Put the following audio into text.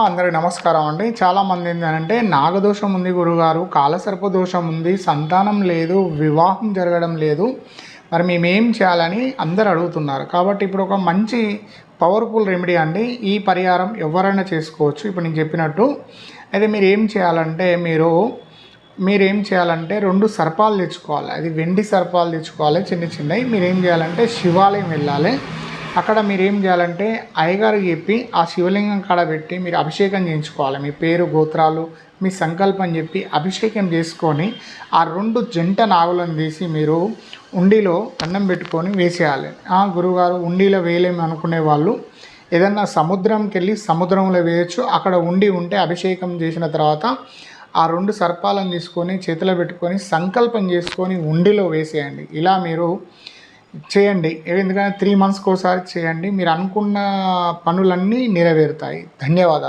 అందరికి నమస్కారం అండి. చాలామంది ఏంటంటే నాగదోషం ఉంది గురుగారు, కాలసర్ప దోషం ఉంది, సంతానం లేదు, వివాహం జరగడం లేదు, మరి మేమేం చేయాలని అందరు అడుగుతున్నారు. కాబట్టి ఇప్పుడు ఒక మంచి పవర్ఫుల్ రెమెడీ అండి. ఈ పరిహారం ఎవరైనా చేసుకోవచ్చు ఇప్పుడు నేను చెప్పినట్టు. అయితే మీరేం చేయాలంటే 2 సర్పాలు తెచ్చుకోవాలి. అది వెండి సర్పాలు తెచ్చుకోవాలి, చిన్న చిన్నవి. మీరేం చేయాలంటే శివాలయం వెళ్ళాలి. అక్కడ మీరేం చేయాలంటే అయ్యగారికి చెప్పి ఆ శివలింగం కాడ పెట్టి మీరు అభిషేకం చేయించుకోవాలి. మీ పేరు, గోత్రాలు, మీ సంకల్పం చెప్పి అభిషేకం చేసుకొని ఆ 2 జంట నాగులను తీసి మీరు ఉండిలో అన్నం పెట్టుకొని వేసేయాలి. గురువుగారు ఉండిలో వేయలేము అనుకునే వాళ్ళు ఏదన్నా సముద్రంకి వెళ్ళి సముద్రంలో వేయచ్చు. అక్కడ ఉండి ఉంటే అభిషేకం చేసిన తర్వాత ఆ 2 సర్పాలను తీసుకొని చేతిలో పెట్టుకొని సంకల్పం చేసుకొని ఉండిలో వేసేయండి. ఇలా మీరు చేయండి. ఎందుకంటే 3 మంత్స్కి ఒకసారి చేయండి. మీరు అనుకున్న పనులన్నీ నెరవేరుతాయి. ధన్యవాదాలు.